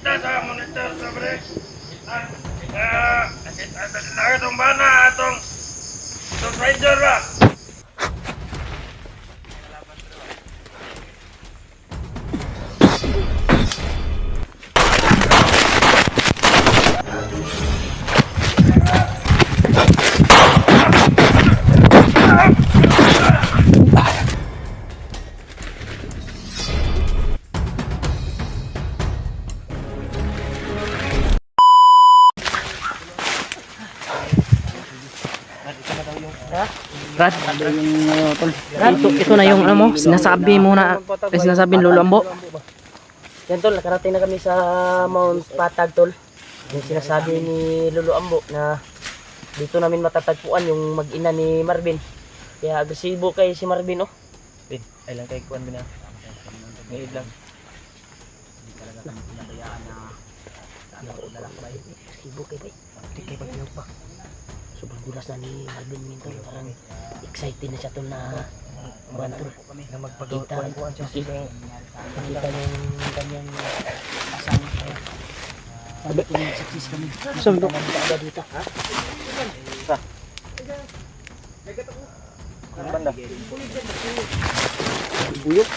kita sa monitor sobre. Atong bana atong rider ba? Brad, ito na yung ano mo, sinasabi mo na, sinasabi ng Lolo Ambo. Yan tol, nakarating na kami sa Mount Patag tol. Yung sinasabi ni Lolo Ambo na dito namin matatagpuan yung mag-ina ni Marvin. Kaya agresibo kay si Marvin oh. Bin, ay lang kay kuwan na. Ngayon lang. Agresibo kay bay. Hindi kay pagpilog pa. Sobrang gulas na ni Marvin Mintol. Parang excited na siya tol na buwan tol. Na magpagkita Nakita yung kanyang asang sabi ko yung success kami. Sabi ko Ada dito ha? ang banda. Buyok.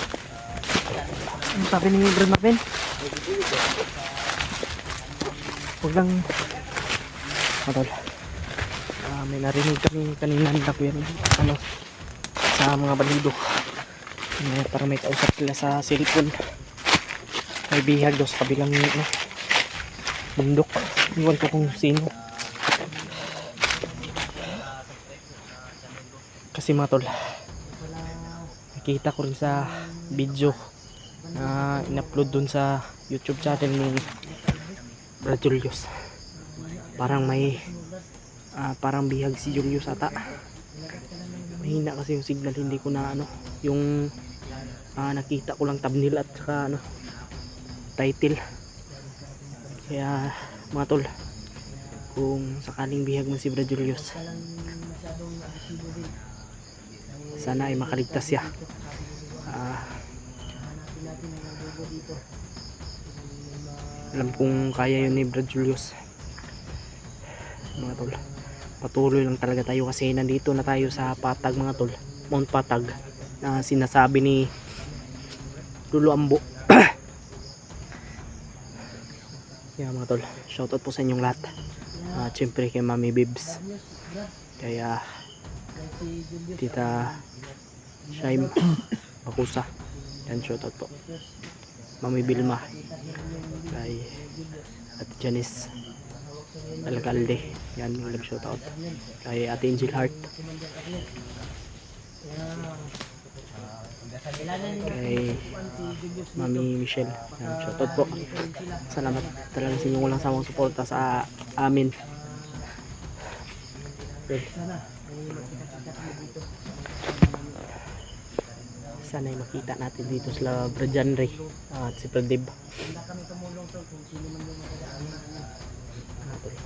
Ano sabi ni Brad Marvin? Huwag lang matol. May narinig kami kanina nila kuya ano sa mga bandido. Parang may kausap sila sa cellphone. May bihag daw sa kabilang bundok. Iwan ko kung sino. Kasi mga tol, nakita ko rin sa video na in-upload dun sa YouTube channel ni Brad Julius. Parang may parang bihag si Julius ata. Mahina kasi yung signal, hindi ko na yung nakita ko lang thumbnail at saka title. Kaya mga tol, kung sakaling bihag mo si Brad Julius, sana ay makaligtas siya. Alam kong kaya yun ni Brad Julius. Mga tol, patuloy lang talaga tayo kasi nandito na tayo sa Patag mga tol, Mount Patag na sinasabi ni Lolo Ambo. Kaya mga tol, shoutout po sa inyong lahat. Siyempre kay Mami Bibs, kaya Tita Shaim Bakusa, yan, shoutout po. Mami Bilma, kay at Janice Alcalde, yan, love shoutout. Kay Ate Angel Heart, kay Mami Michelle, yan, shoutout po. Salamat talaga sa inyong walang samang suporta sa amin. Sana ay makita natin dito sila Brad Janre at si Pradib.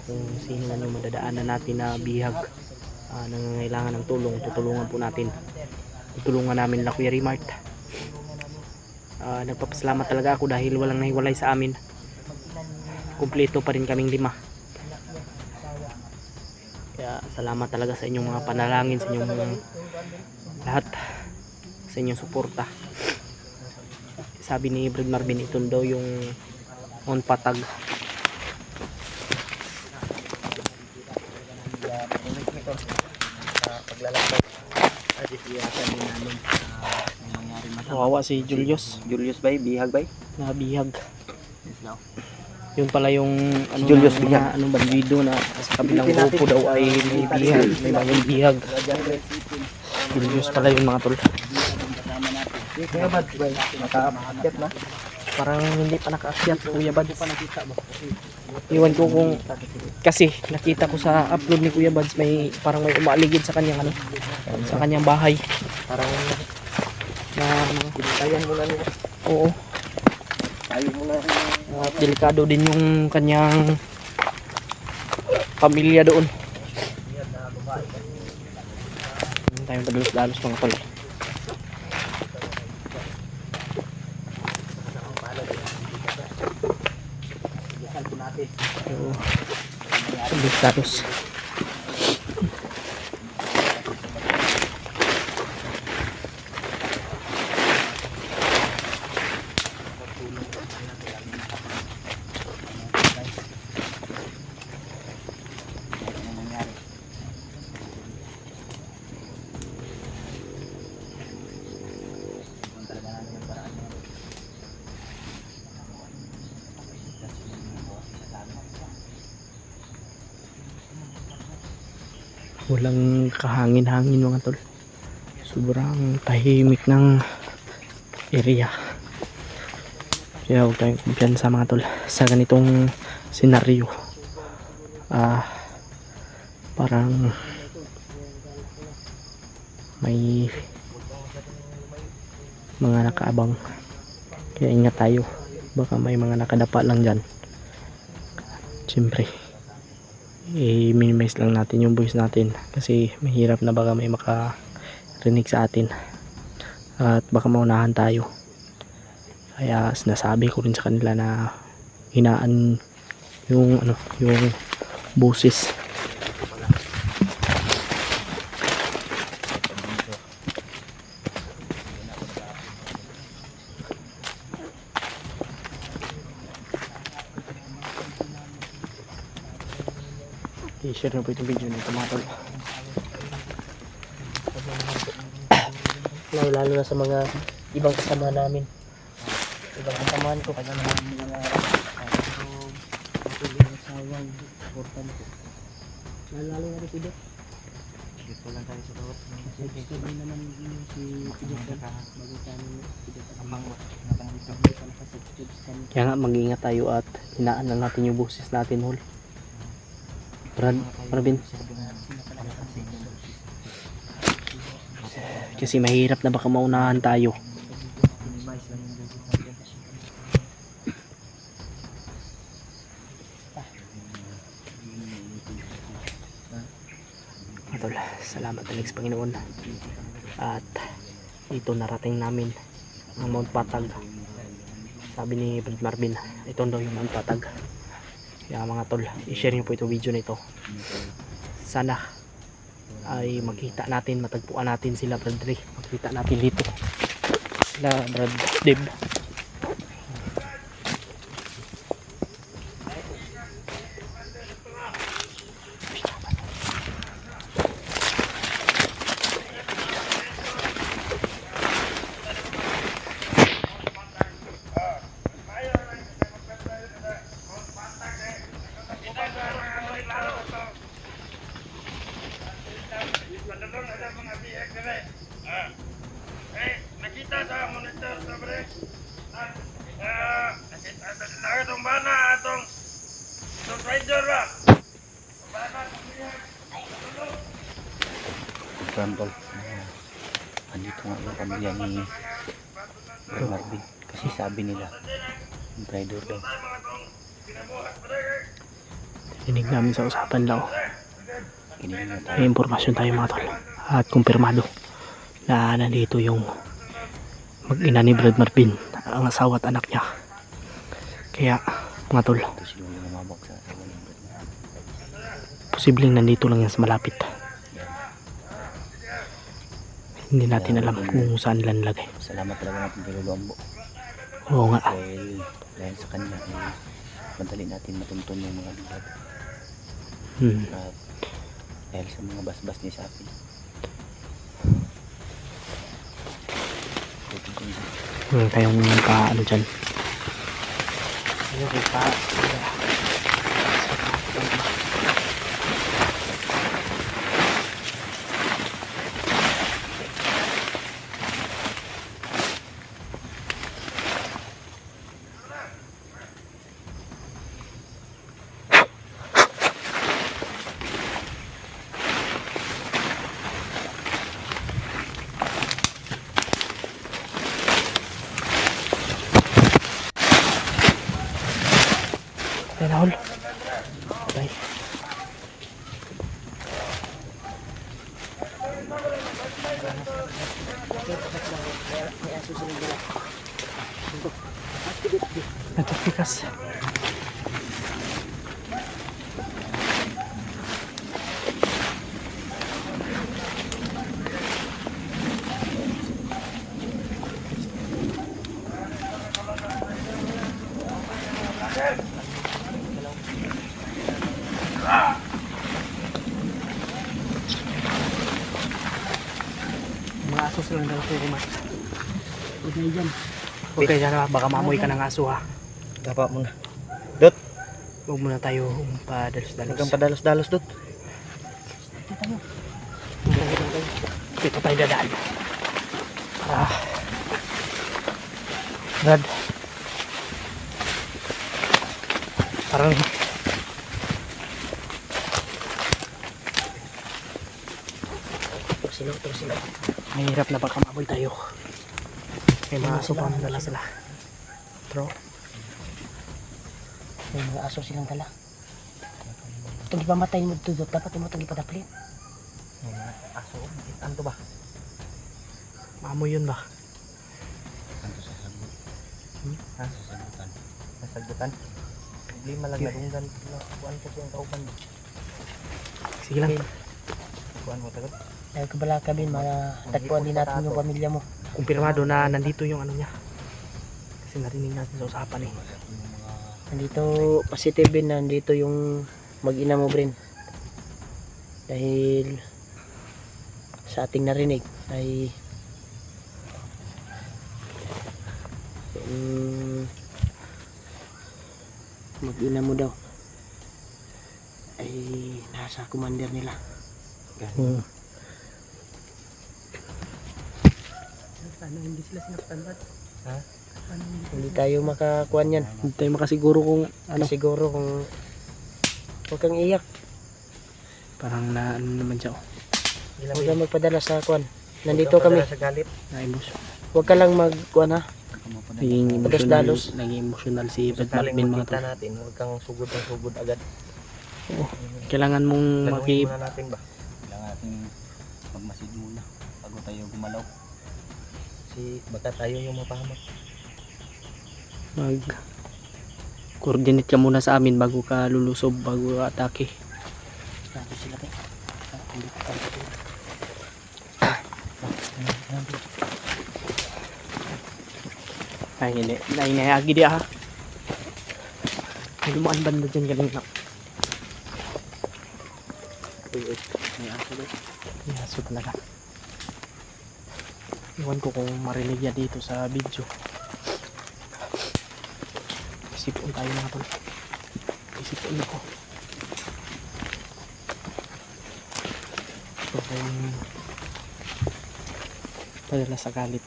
Kung sino man yung madadaanan natin na bihag, nangangailangan ng tulong, tutulungan po natin. Tutulungan namin na Kuya Remart. Nagpapasalamat talaga ako dahil walang nahiwalay sa amin. Kumpleto pa rin kaming 5. Kaya salamat talaga sa inyong mga panalangin, sa inyong lahat, sa inyong suporta. Sabi ni Brad Marvin, ito daw yung Mount Patag. Kawawa si Julius. Julius bay, bihag bay. Nabihag. Yun pala yung Julius na bandido na sa kabilang grupo daw ay may bihag, may bagong bihag. Julius pala yung mga tol. Kuya Bad bay, nakaakyat na. Parang hindi pa nakaakyat si Kuya Bads. Iwan ko kung, kasi nakita ko sa upload ni Kuya Bads, may parang may umaaligid sa kanyang sa kanyang bahay. Parang Na kaya mo na niya. oo. Ayaw mo na. At delikado din yung kanyang pamilya doon. Hindi tayo madalos-dalos mga tol. So, subik status. Walang kahangin-hangin mga tol. Sobrang tahimik ng area. Kaya huwag tayong kumpiyansa mga tol sa ganitong senaryo. Parang may mga nakaabang. Kaya ingat tayo. Baka may mga nakadapa lang dyan. Siyempre i-minimize lang natin yung voice natin kasi mahirap na baka may makarinig sa atin at baka maunahan tayo. Kaya sinasabi ko rin sa kanila na hinaan yung yung boses. I-share na po itong video nito mga tol. Lalo na sa mga ibang kasama namin. Ibang kasamahan ko. Lalo na rin si Dek. Dito lang tayo sa loob. Gusto din naman si Dek. Bago tayo si Dek. Kaya nga mag-iingat tayo at hinaan lang natin yung boses natin, hol. Marvin. Kasi mahirap na baka maunahan tayo. Tol, salamat Alex Panginoon. At ito narating namin ang Mount Patag. Sabi ni Brad Marvin, ito daw yung Mount Patag. Kaya mga tol, i-share nyo po itong video na ito. Sana ay makita natin, matagpuan natin sila Brad Dre. Makita natin dito sila Brad Deb. Nakita sa monitor sa bre. Nakita na itong bana atong rider ba? Bana Example, andito nga yung pamilya ni Marvin kasi sabi nila yung rider daw. Tinig namin sa usapan daw. Kinihin na tayo. May impormasyon tayo mga tol. At kumpirmado na nandito yung mag-ina ni Brad Marvin, ang asawa at anak niya. Kaya mga tol, Ito siguro yung lumabak sa asawa ng Marvin. posibleng nandito lang yan sa malapit. Hindi natin alam kung saan nila nilagay. Salamat talaga natin kay Lolo Ambo Oo nga. dahil sa kanya madali natin matuntun yung mga lugar at dahil sa mga basbas ni Sapi. Tayong ano dyan. Ayun, Hol. Bye. Nagpikas. Mga aso silang dalawa ko kumat. Huwag na dyan. Huwag kayo dyan ha, baka maamoy ka ng aso ha. Tapa muna. Dot, Huwag muna tayo huwag padalos-dalos. kang padalos-dalos, Dot. Dito tayo dadaan. Brad. Parang Ito sila. mahirap na baka maamoy tayo. May mga aso pa dala sila. Bro, May mga aso silang dala. Itong ipamatay mo ito, dapat mo itong ipadaplit. Aso, ano ba? maamoy yun ba? Ano sa sagot? Ha? Sa sagutan. Nasagutan? Problema lang na dunggan. Kuhaan ko siyang kaupan. Sige lang. Kuhaan mo tagot. Dahil kabala kami, matagpuan din natin yung pamilya mo. Kumpirmado na nandito yung ano niya. Kasi narinig natin sa usapan eh. Nandito, positive din, nandito yung mag-ina mo, Brin. Dahil sa ating narinig ay mag-ina mo daw ay nasa commander nila. Hmm. Sana hindi sila sinaktan ba? Ha? Hindi tayo makakuan yan. Hindi tayo makasiguro kung ano. Siguro kung huwag kang iyak. Parang na ano naman siya oh. Huwag kang magpadala sa kuan. Nandito kami. Sa galit. Na-emotion. Huwag ka lang magkuan ha. Naging Dalos-dalos. emotional, naging emotional si Brad Sakaling Marvin mga makita tol. natin, huwag kang sugod ng sugod agad. Kailangan mong Tanungin muna natin ba? Kailangan natin magmasid muna bago tayo gumalaw. Kasi baka tayo yung mapahamak. mag coordinate ka muna sa amin bago ka lulusob, bago atake. Nandito sila tayo. Nandito tayo. Ay hindi, nainayagi di ha. May lumaan banda dyan kanina. Uy, may aso doon. May aso talaga. Iwan ko kung marinig yan dito sa video. Isipon tayo mga tol. Isipon ako. Ito kayong padala sa galit.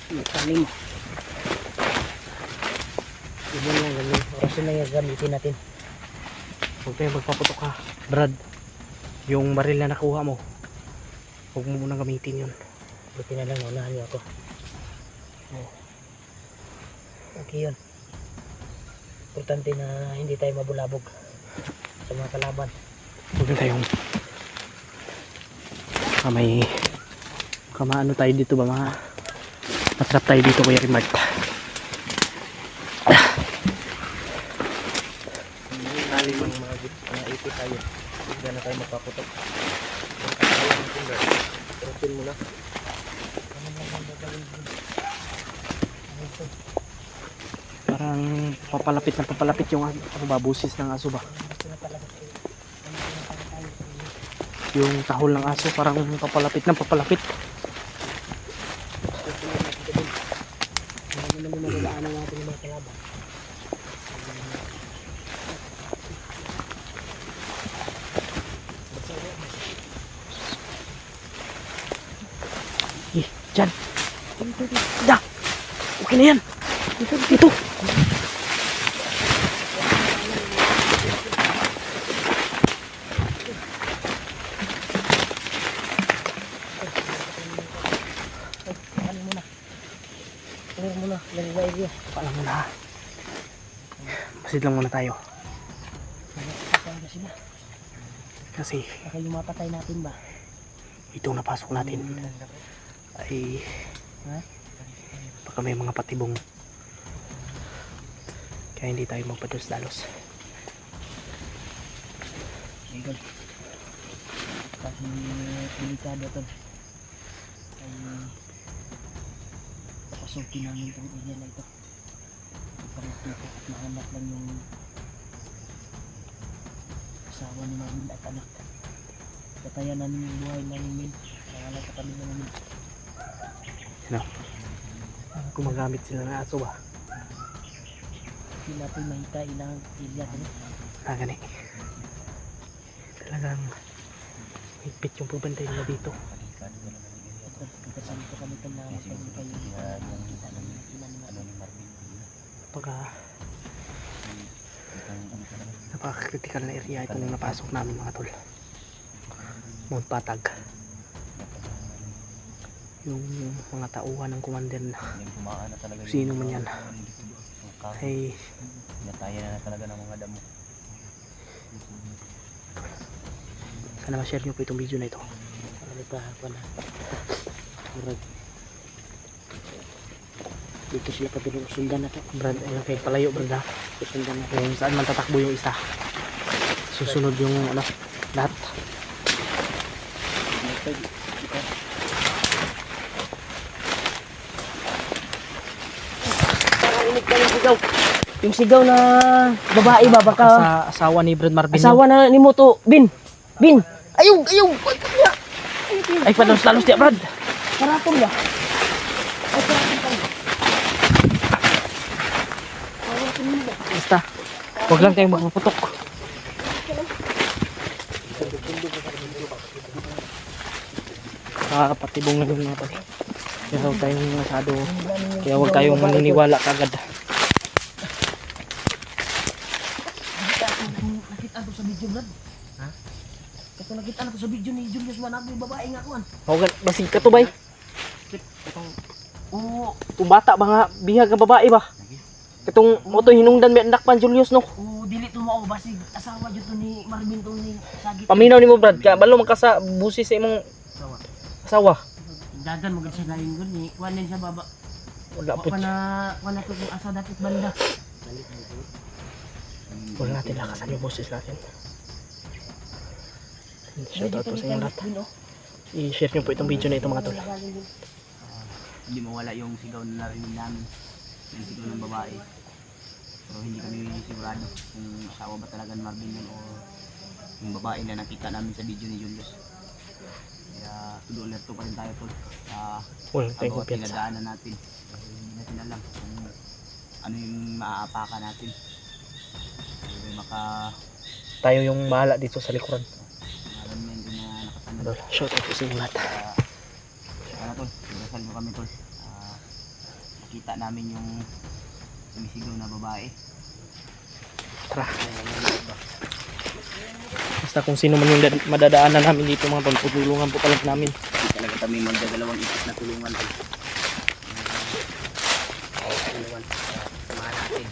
Tanim. Ganyan lang, ganyan. Orasin lang yung gamitin natin. Huwag tayo magpaputok ha, Brad. Yung baril na nakuha mo, huwag mo munang gamitin yun. Buti na lang, naunahan niyo ako. Okay yun. Importante na hindi tayo mabulabog sa mga kalaban. Huwag na tayong may kamaano tayo dito ba, mga matrap tayo dito, Kuya Rimart. Nali mo mga ipit tayo. Hindi na tayo magpaputok. Turutin mo na. Parang papalapit na papalapit yung ano ba, busis ng aso ba? Yung tahol ng aso parang papalapit na papalapit. Hindi naman malalaanan natin yung mga kalaban. Eh, dyan. Da! Okay na yan. Dito. Clear mo na, ganun ba area? Paalam muna ha. Masid lang muna tayo. Saan na sila? Kasi Baka yung mapatay natin ba? itong napasok natin ay Ha? Baka may mga patibong. Kaya hindi tayo magpadalos-dalos. Ayun. Kasi delikado to. Ay papasukin namin itong area na ito. Ipangkita at mahanap lang yung asawa ni Marvin at anak. Katayan namin yung buhay namin. Nangalan sa kami namin. Ano? Gumagamit sila ng aso ba? Hindi natin mahita ilang area ito. Gani. Talagang higpit yung pagbantay nila dito. Kasama ko kami ito na magpagkita yung kita namin na ni Marvin. Napaka-critical na area ito nung napasok namin mga tol. Mount Patag. Yung mga tauhan ng commander na sino man yan ay Natayan na talaga ng mga damo. sana ma-share nyo po itong video na ito. Ano pa na? Murag. Dito sila pa din sundan na to. Brad, ayun kayo palayo brad ha. Sundan na. Kung saan man tatakbo yung isa. Susunod yung ano, lahat. Inig ka yung sigaw. Yung sigaw na babae ba baka Sa asawa ni Brad Marvin. asawa na ni mo to. Bin. Ayog. Ay, padalos-dalos niya Brad. Karatong ya. Basta, huwag lang kayong magpaputok. Nakakapatibong na yung mga pag. Kaya huwag tayong masyado, kaya huwag kayong maniniwala kagad. Nakita ko sa video Brad. Ha? Kasi nakita na ko sa video ni Julius Manag yung babae nga kuan. Huwag basig ka to bay. Oo. Itong bata ba nga, bihag ng babae ba? Itong moto hinungdan may anak pan Julius no. Oo, dili to mao basig asawa jud to ni Marvin to ni Sagit. Paminaw ni mo Brad, kaya balo magkasa busi sa imong asawa. Dagan mo gid siya lain gud ni kuan din siya baba. Wala po. Wala to kung asa dapat banda. Wala natin lakasan yung boses natin. Shoutout po sa inyo lahat. I-share nyo po itong video na ito mga tol. Hindi mawala yung sigaw na narinig namin. Yung sigaw ng babae. Pero hindi kami sigurado kung asawa ba talaga ni Marvin yun o yung babae na nakita namin sa video ni Julius. Kaya tudo-alerto pa rin tayo tol. Walang tayong Bawat kumpiyansa. pinadaanan natin. Hindi natin alam kung ano yung maaapakan natin. Kaya Tayo yung bahala dito sa likuran. Alam mo yun na nakatanong. Tol, shoutout po sa inyo lahat. Ano tol, dasal mo kami tol. Nakita namin yung sumisigaw na babae. Tara. Basta kung sino man yung madadaanan namin dito mga tol, tutulungan po talaga namin. Hindi talaga kami magdadalawang isip na tulungan tol. Tulungan. Samahan natin.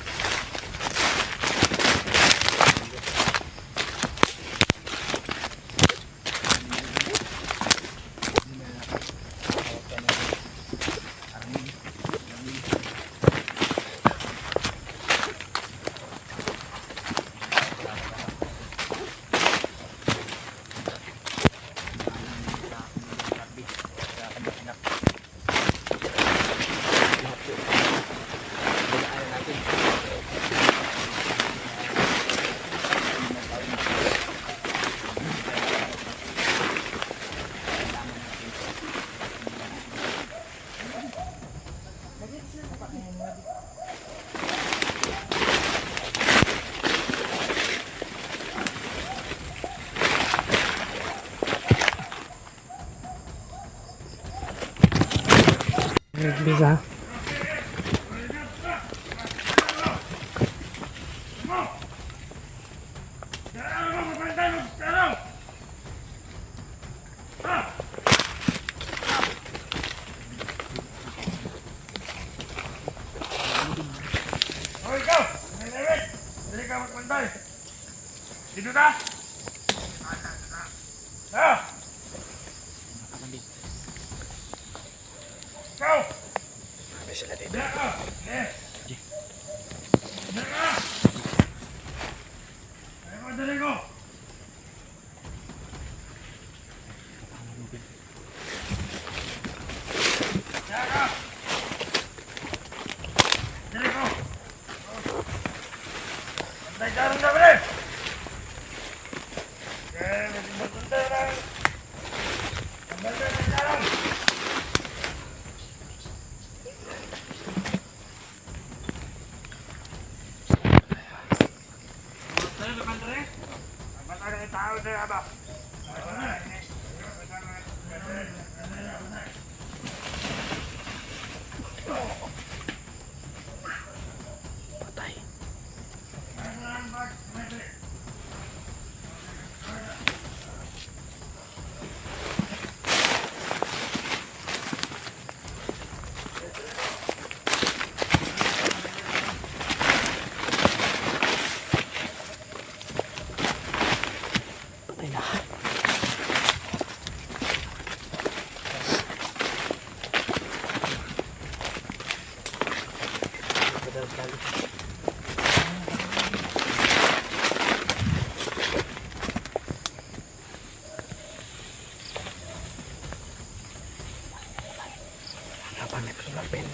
Bisa. Oh, ikaw! Nangyayari! Dali ka magpantay! Dito na! Ah! Ikaw! Marami sila dito. Diyan ka! Eh! Diyan ka! Ay ko, dali ko! Diyan ka! Dali ko! Antay ka rin na pala! Okay, may simbagpunta lang! Ang banda na lang! Tayo na bandre? Ang bata na yung tao na ba? Patay. Patay na. Kapan ito sa pen?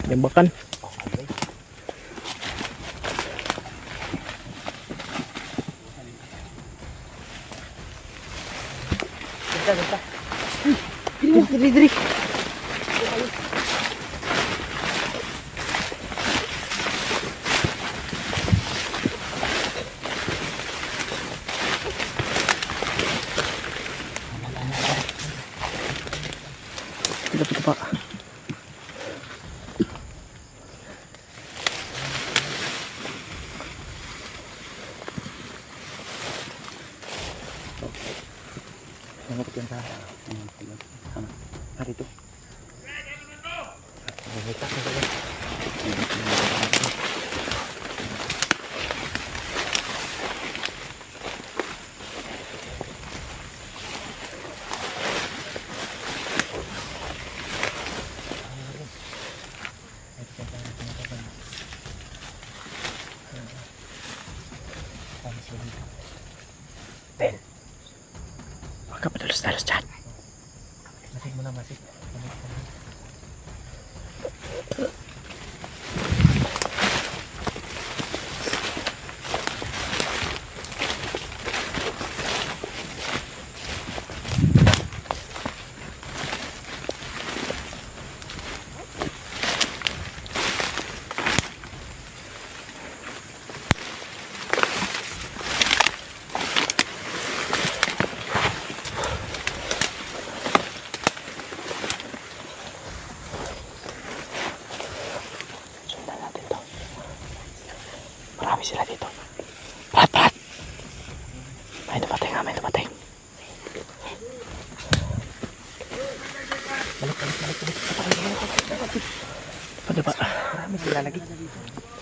Tembakan. Ganda. Diri. Lapit pa. Nangutot yan sa harito. Ben, huwag ka padalos-dalos dyan. Masig mo na, masig. Sundan natin to. Marami sila dito. Brat! May dumating. Balik. Pada pa.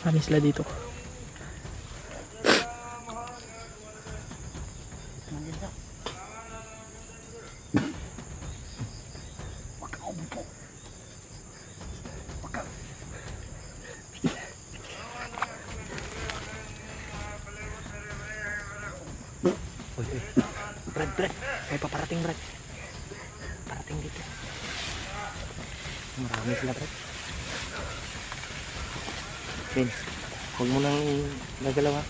Marami sila dito. Brad, may paparating, Brad. Parating dito. Marami sila, Brad. Ben, huwag mo nang gagalaw, ha.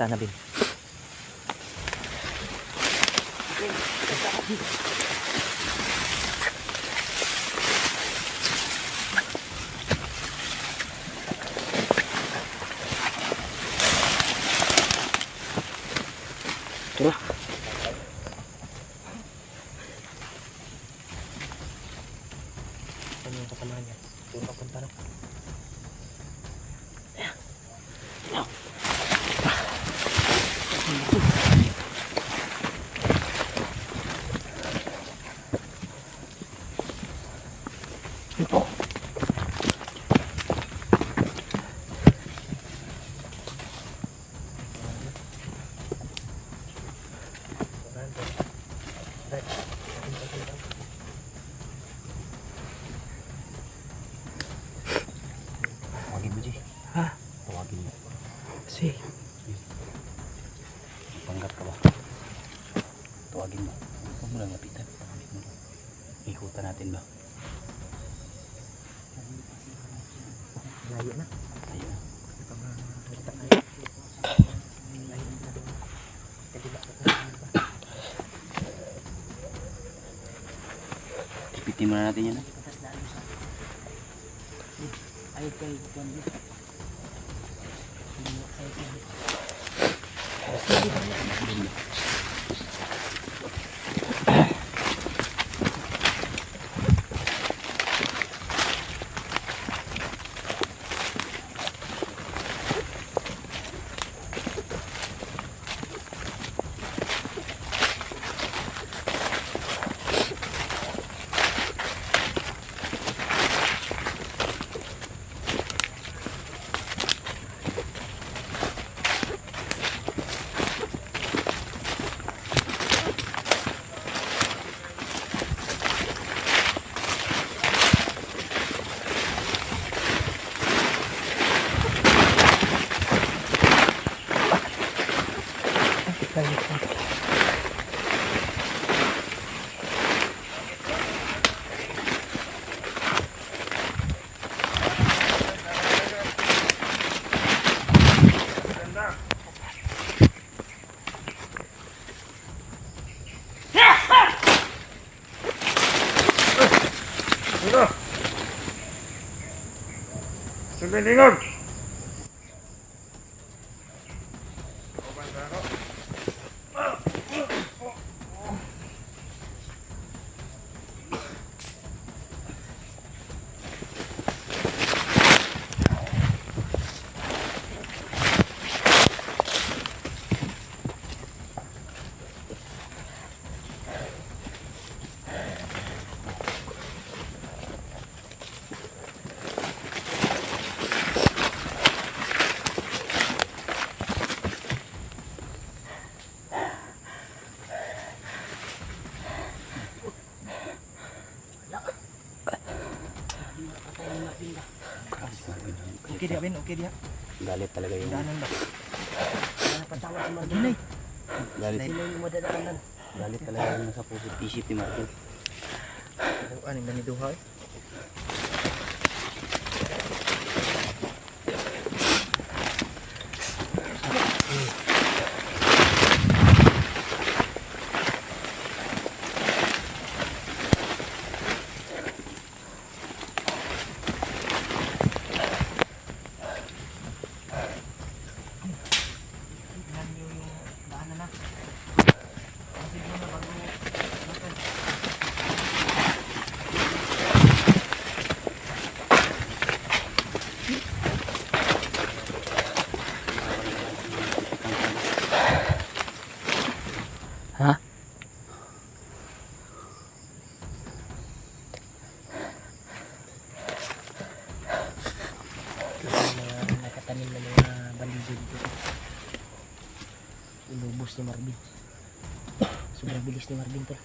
Sana, Ben. Tara. Saan yung kasamahan niya? Doon papunta na. Tawagin mo, G. Ha? Tawagin mo. Si. Panggap ka ba? Tawagin mo. Huwag mo lang lapitan. Tawagin mo lang. Ikutan natin ba? Layo na. Ayun. Ipitin muna natin yan. Ay, kay Kondi. Ganda. Sino? Sumilingon! Okay dia, Ben. Okay dia. Galit talaga yung... Daanan ba? Napatawa si Marvin. Galit. Sila yung madadaanan. Galit talaga yung nasa puso't isip ni Marvin. Ano ba ni Duha? Ha? Nakatanim na mga balido dito. Inubos ni Marvin. Sobrang bilis ni Marvin to.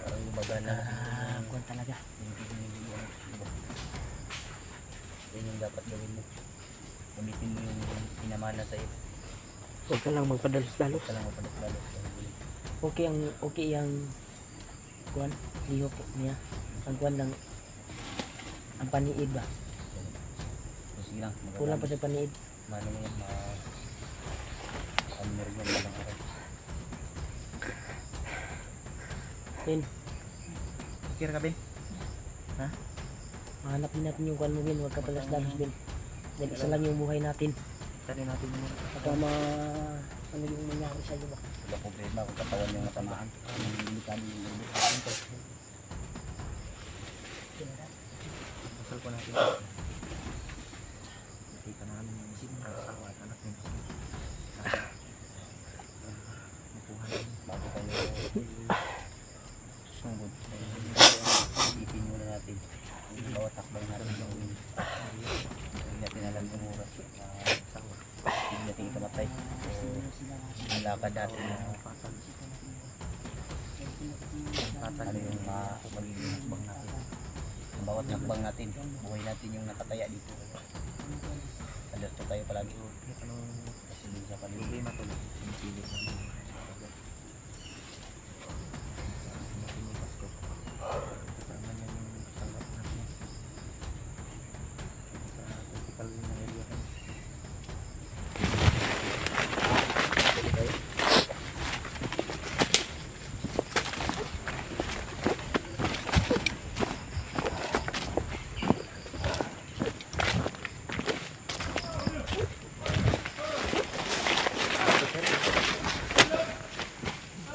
Parang gumagana. Kuwan talaga. Yan yung dapat gawin mo. Gamitin mo yung pinamana sa'yo. Huwag ka lang magpadalos-dalos. Huwag ka lang mapalit-dalos. Okay ang kuwan, liho po niya. Ang kuwan lang, ang paniid ba? So, sige lang. Kulang pa sa paniid. Mano mo yan, ano mo rin yan, malang araw. Then, Okay ka, Ben? mahanap din natin yung kuwan mo, Ben. Huwag ka padalos-dalos, Ben. Dahil isa lang yung buhay natin. Tani natin muna. Baka ano yung mangyari sa'yo ba? Wala problema kung katawan yung matamaan. Ang lilikado yung ulo. Pasal ko natin. Nakita namin yung asawa at anak niya. Nakuha namin. Bago tayo sungod. natin. Yung bawat takbang natin yung hindi natin alam yung oras na hindi natin ikamatay. So, ang lakad natin na ano yung magiging hakbang natin. Ang bawat hakbang natin, buhay natin yung nakataya dito. Alerto tayo palagi. Kasi din sa paligid.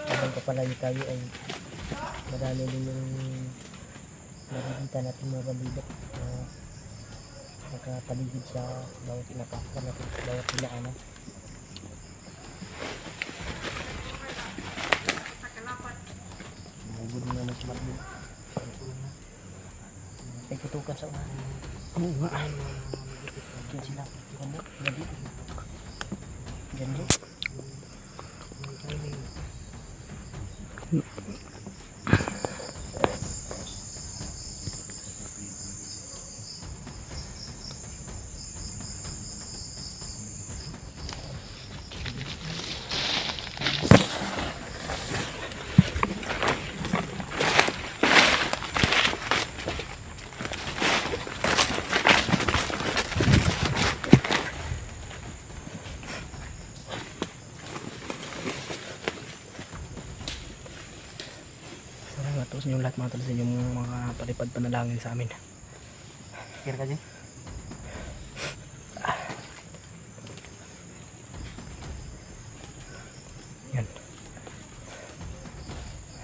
Habang kapalayo tayo ay marami din yung nakikita natin mga bandito na nakapaligid sa bawat inakapan natin, bawat pinaanan. Bugod na naman sa Marvin. Ay kutukan sa unahan. Oo nga ay. Diyan sila. Ganda. Ganda. Ganda. Salamat po sa inyong lahat mga tol, sa inyong mga palipad panalangin sa amin. Kira ka dyan? Yan.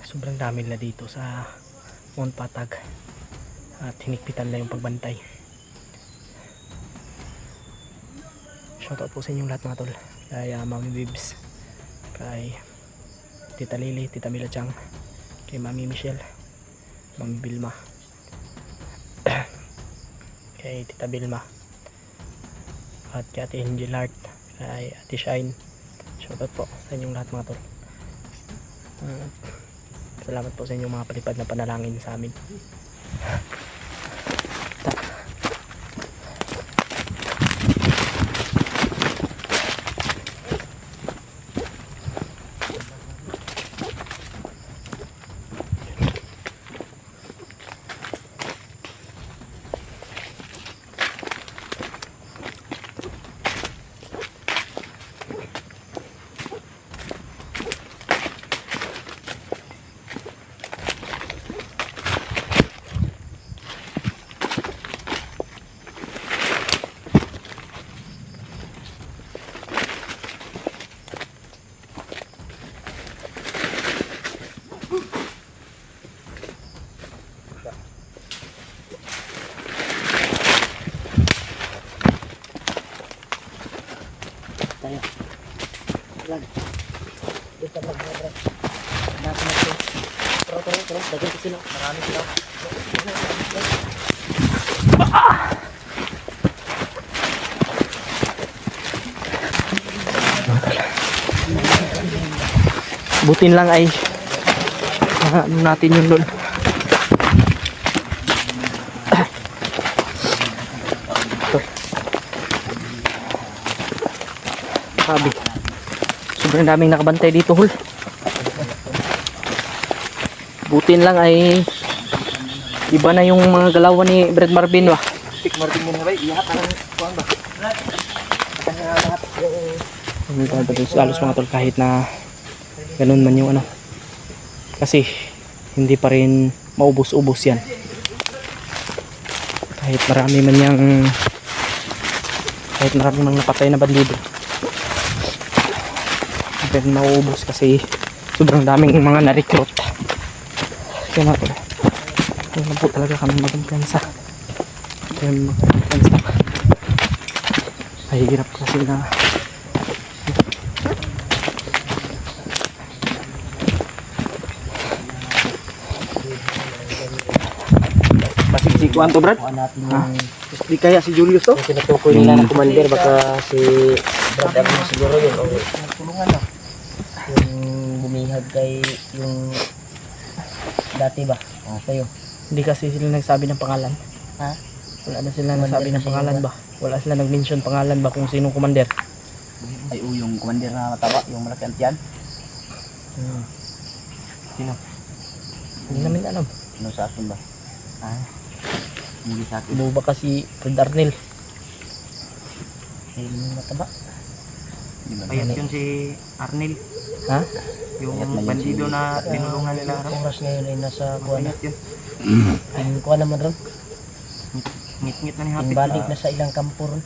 Sobrang dami nila dito sa Mount Patag at hinigpitan lang yung pagbantay. Shoutout po sa inyong lahat mga tol. Kay Mami Bibs, kay Tita Lily, Tita Mila Chang, kay Mami Michelle, Mami Bilma, kay Tita Bilma, at kay Ate Angel Art, kay Ate Shine. Shoutout po sa inyong lahat mga tol. Salamat po sa inyong mga palipad na panalangin sa amin. Tayo. Lag. Dito lang mga bro. Nasa na ito. Turo. Dagyan ko sila. Marami sila. Butin lang ay ano natin yung lol. Sabi, sobrang daming nakabantay dito hol. Butin lang ay iba na yung mga galawan ni Brad Marvin wa. Tik Martin mo na ba? Iyahat na lang. Kuhan ba? Lahat. Halos mga tol, kahit na ganun man yung ano, kasi hindi pa rin maubos-ubos yan. Kahit marami mang napatay na bandido, hindi rin mauubos kasi sobrang daming mga na-recruit. Kaya mga tol, kaya na po talaga kami mag-impensa. Kaya mag-impensa ay hirap kasi na Basig si Kuan to, Brad. Kuha natin yung, Di kaya si Julius to? yung tinutukoy nila ng commander. Baka si Brad Arnel siguro yun. O tulungan na. Yung bumihag kay yung dati ba? Kayo. Hindi kasi sila nagsabi ng pangalan. Ha? Wala na sila nagsabi ng pangalan ba? Wala sila nag-mention pangalan ba kung sinong commander? Ay, yung commander na mataba, yung malaki ang tiyan. Sino? Hindi namin alam. Ano sa akin ba? Hindi sa akin. Ano ba kasi Fred Arnel? Yung mataba. Di ba? Payat yun si Arnel. Ha? Yung Payat na yun bandido si- na binulungan nila. Yung oras ngayon ay nasa kuha na. Payat yun. Yung kuha naman ron. Ngit-ngit na ni Yung Hapit. balik na sa ilang kampo ron.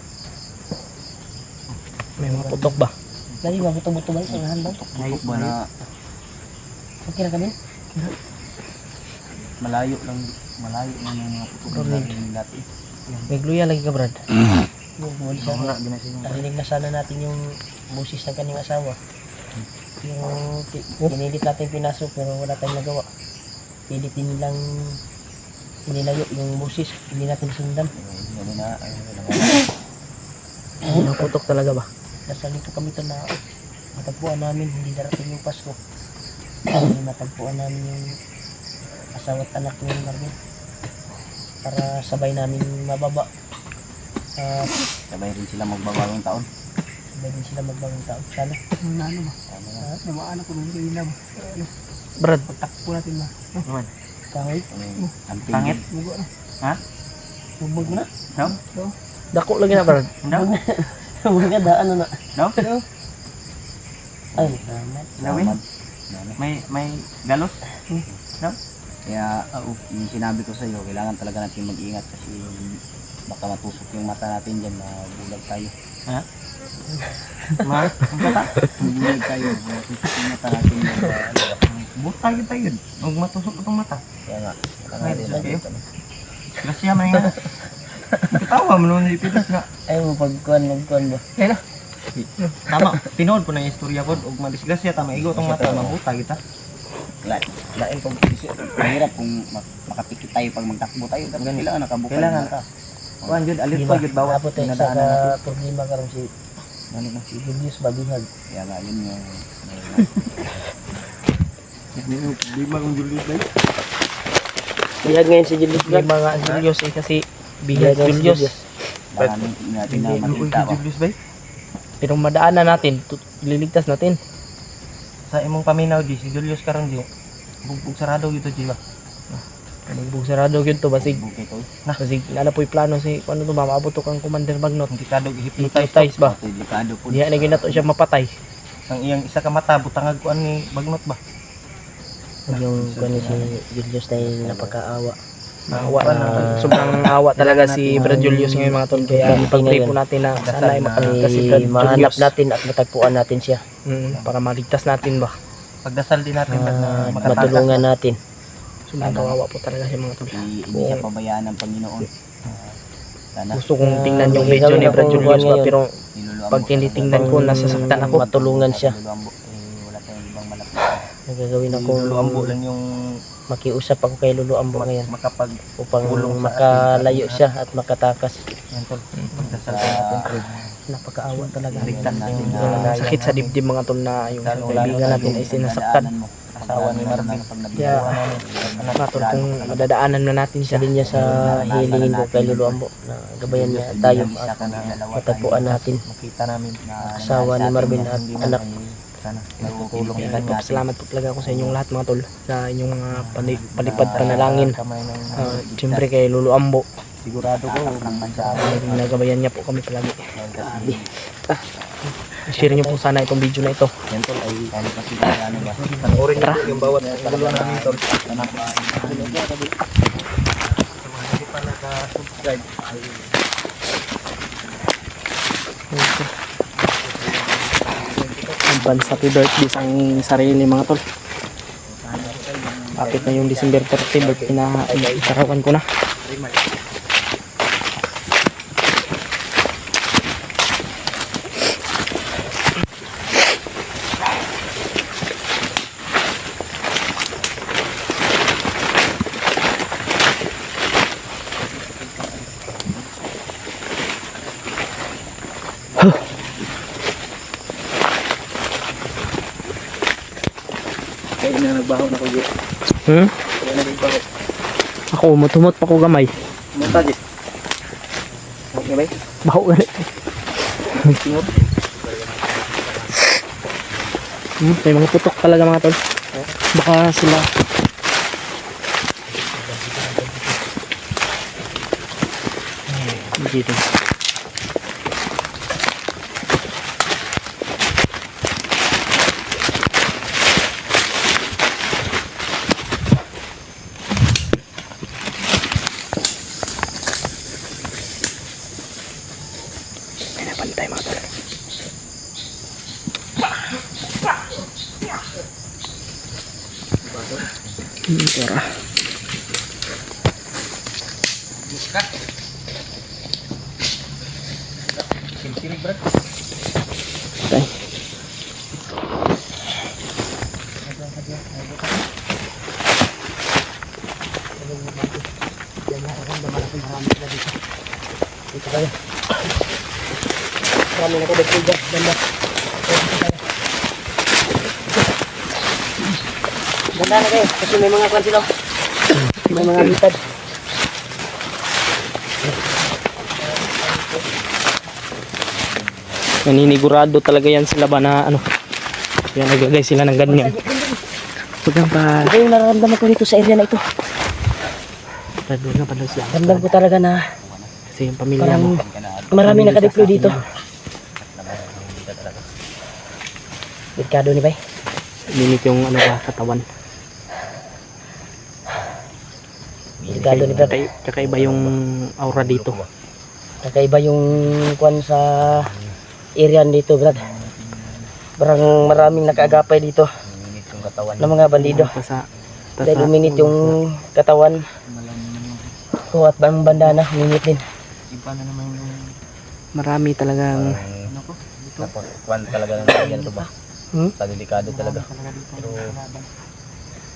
May mga putok ba? Lagi mabuto-buto ba yung unahan ba? Tutok ba na Okay na kami? malayo lang yung mga putok na rin dati. May gluya lagi ka, Brad. Oo nga, ginasing. Narinig na sana natin yung busis ng kanyang asawa. Yung pinilit natin pinasok pero wala tayong nagawa. Pilitin nilang inilayo yung busis. Hindi natin sundan. Hindi na, Mga putok talaga ba? Dasal nito kami ito na matagpuan namin. Hindi darating yung Pasko. Hindi matagpuan namin yung asawa at anak ni Marvin. Para sabay namin mababa. sabay rin sila magbabawang taon. Sabay din sila magbagong tao. Sana. Ano ba? Namaan ako nung hindi na ba? Brad, Pagtakpo natin ba? naman. Kahoy. Ang Pangit. Mugo na. Ha? Bubog na. No? Dako lagi na, Brad. Bubog na. Daan na na. No? Ay, naman. Lawin? May galos? Kaya yung sinabi ko sa iyo, kailangan talaga natin mag-ingat kasi baka matusok yung mata natin dyan, mabulag tayo. Ha? Ang kata? Mabulag tayo, matusok yung mata natin dyan. Buta kita yun. Huwag matusok itong mata. Kaya nga, Ay, din okay. natin. Kasi yaman nga. Katawa mo naman ipitas nga. Ay, magkuhan ba? Tama, tinood po na yung istorya ko. Huwag madisgrasya, tama. Igo itong mata, mabuta kita. Lain pag mahirap kung makapikit tayo pag magtakbo tayo. Dapat kailangan nakabukal. Kailangan ka. Kuhan yun, alit pa yun, bawat Tapos tayo pinadaanan natin. sa problema karon si Ano na? si Julius Babihag. Kaya nga, yun yung Di ba kung Julius ba? Bihag ngayon si Julius Di Brad. ba nga Julius eh, kasi Bihag bihag Julius. Julius. baka natin na makita ba. Julius ba? Pero madaanan natin, liligtas natin. Sa imong paminaw di, si Julius karon di. Bugbog sarado gito di ba? Bugbog sarado gito basig. Bukit ko. Basig nana po'y plano si ano to ba maabot to kang Commander Magnot. Hindi kadog hypnotize ba? Delikado po. Diha na ginato siya mapatay. Ang iyang isa ka mata butangag kuan ni Magnot ba? Yung kuhan si Julius na yung napakaawa. Awa na. Sobrang awa talaga si Brad Julius ngayon mga tol. Kaya ipag-pray po natin na sana ay makaligtas si Brad Mahanap Julius. natin at matagpuan natin siya. Para maligtas natin ba? Pagdasal din natin na Matulungan natin. Sobrang kawawa po talaga siya mga tol. Hindi siya pabayaan ng Panginoon. Sana Gusto kong tingnan yung video ni Brad Julius ba pero niluluan pag tinitingnan ko nasasaktan ako. Matulungan siya. Wala tayong ibang malapit. Nagagawin ako Luluambo lang yung makiusap ako kay Lolo Ambo ngayon makapag upang Tulong sa makalayo siya at makatakas. yan tol. Pagdasal din natin. Napakaawa talaga. Ligtas natin na sakit sa dibdib mga tol na yung kaibigan natin ay sinasaktan. Asawa ni Marvin. Kaya mga tol kung madadaanan na natin siya. Sabi niya sa hilingin ko kay Lolo Ambo na gabayan niya tayo at matagpuan natin Makita namin na asawa ni Marvin at anak. sana natutulong din. Salamat po talaga ako sa inyong lahat mga tol sa inyong mga palipad panalangin. Siyempre kay Lolo Ambo. Sigurado ko nagabayan niya po kami palagi. Share niyo po sana itong video na ito. Yan tol ay ano kasi ano ba? Panoorin niyo po yung bawat video namin tol. Advance happy birthday sa aking sarili mga tol. Kapit na yung December 30 birthday na itarawan ko na. Hmm? Ako, mutumot pa ko gamay. Muta di. Okay ba? Baho gani. May mga putok talaga mga tol. Baka sila dito. May napantay mga tol. Tara. Tay. Dito tayo. Marami na ko dagdag ganda. Ganda na kayo kasi may mga kwan sila. May mga bitad. Naninigurado talaga yan sila ba na ano. Yan nagagay sila ng ganyan. Huwag kang pa. Ito yung nararamdaman ko dito sa area na ito. Huwag kang pa sila. Ramdam ko talaga na Kasi yung pamilya mo. marami nakadeploy dito. Delikado ni Bay. Limit yung ano ka, katawan. Delikado ni Bay. Kakaiba yung aura dito. Kakaiba yung kwan sa area dito, brad. Parang maraming nakaagapay dito ng mga bandido. Dahil uminit yung katawan ko at bang bandana, uminit din. Iba na naman yung Marami talagang kwan talaga ng yan to ba? Hmm? Delikado talaga. Pero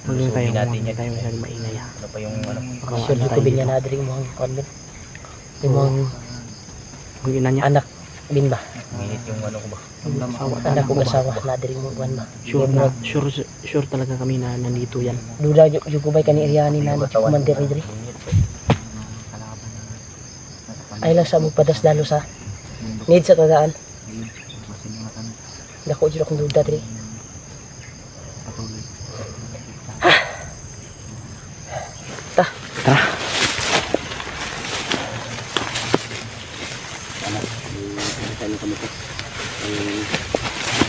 huwag yung tayo, natin huwag yan. tayo masyadong maingay. ano pa yung ano? Baka Sure maano dito tayo bin dito. na diri mo ang kwan bin. Yung mga Yung ina niya. anak bin ba? Minit yung ano ko ba? Anak ko asawa na diri mo kwan ba? Sure talaga kami na nandito yan. Duda yung kubay kani area ni nani commander diri. Ay lang sa mo padas lalo sa need sa tagaan. Dako jud akong duda diri. Ta. Tara.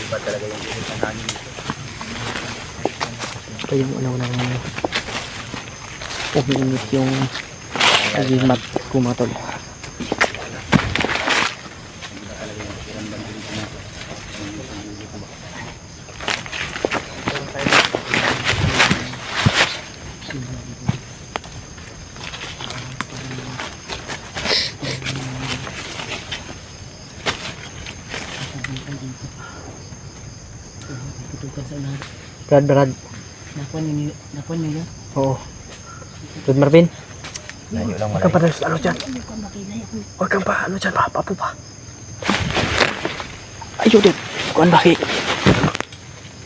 Iba talaga yung pinita namin. Ito yung ano ng umiinit yung agimat ko mga tol. Brad. Nakwan niyo. Oo. Good Marvin. Layo lang Huwag kang pa ano dyan. Huwag kang pa ano dyan. Papo pa. Ayaw din. Kuan baki.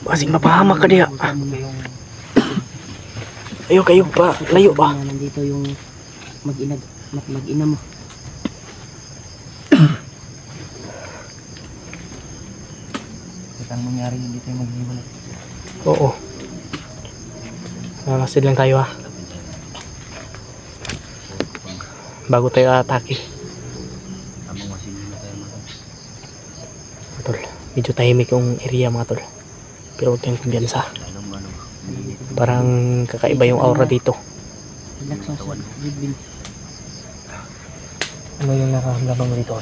Basing mapahamak ka diya. Ayaw kayo pa. Layo pa. Nandito yung mag-ina mo. Ang mangyari hindi tayo maghiwalay. Oo. Namasid lang tayo ha. Bago tayo atake. Tamang masin na tayo Mga tol. Medyo tahimik yung area mga tol. Pero huwag kayong kumbiyansa. Anong ano? Parang kakaiba yung aura dito. Relax lang sa Bidbin. Ano yung nararamdaman mo dito?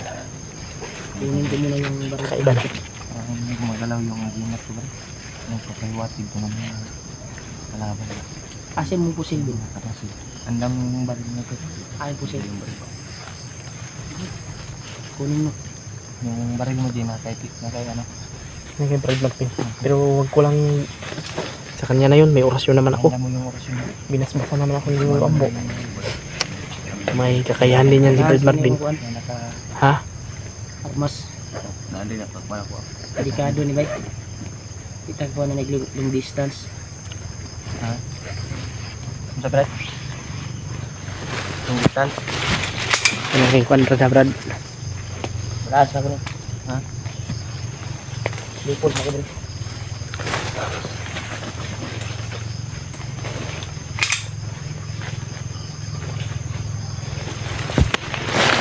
Tingin ko muna yung baril. Kakaiba na. Parang hindi gumagalaw yung aginat ko ba? Yung papahiwatid ko ng mga kalaban. Asin mo po silbin. Kasi andam yung baril na ito. Akin po silbin. Kunin mo. Yung baril mo din na kay ano. Yan kay Brad Marvin. Pero huwag ko lang sa kanya na yun. May orasyon naman ako. Alam mo yung orasyon mo. Binasbasan naman ako yung ambo. May kakayahan din yan si Brad Marvin. Yung naka... Ha? Armas. Naandun na pagpala ko. Delikado ni Bay. Itag po na long distance. Ha? Sa Brad. Tunggutan. Ano kay kwadra na Brad? Wala sa ko. Ha? Lipol sa ko din.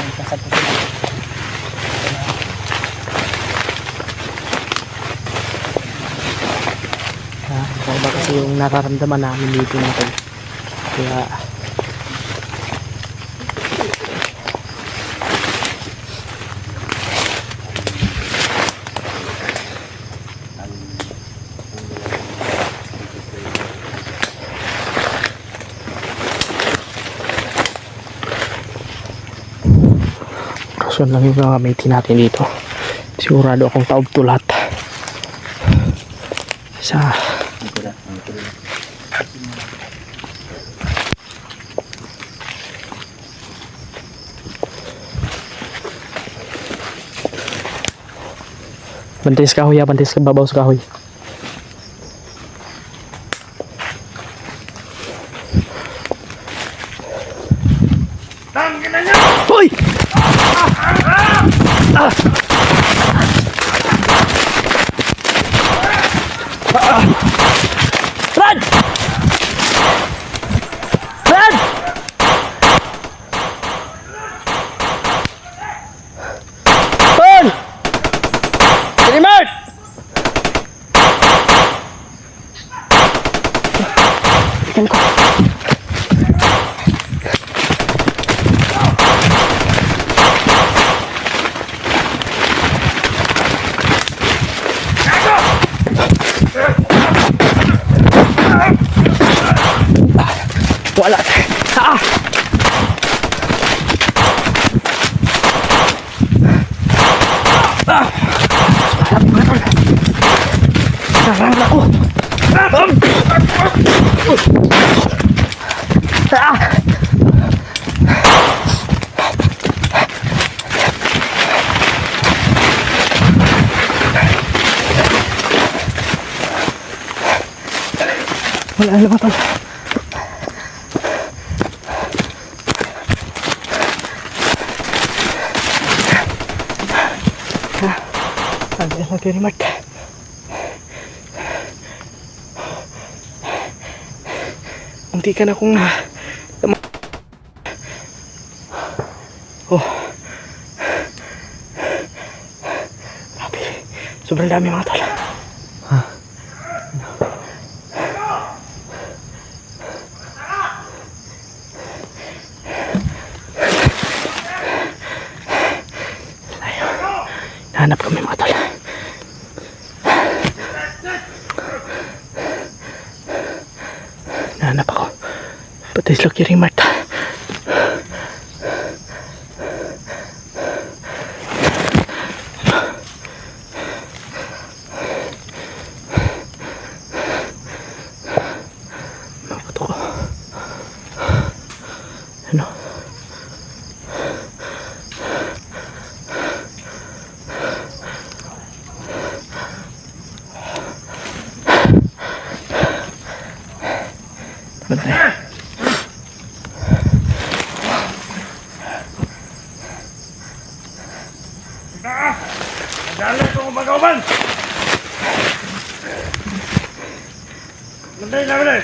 Ang kasap ko sila. Ito ba kasi yung nararamdaman namin dito natin. Kaya kasun lang yung gagamitin natin dito. Sigurado akong taob to lahat. Sa bantis kahoy ya, bantis ka babaw sa kahoy. Tangin na niyo! Hoy! Brad! Brad! Paul! Sinimart! Ikan ko. Wala. Ah! Ah! Sarang ako. Ah! Wala na ba? Lagi remote. Munti ka na kung oh. Grabe. Sobrang dami mga tol. Hanap kami mga tol. Nahanap ako. Pati si Lucky Ring Mart. Mapato ko. Ano? Bantay. Nagalit ko magkauban! Bantay na bantay!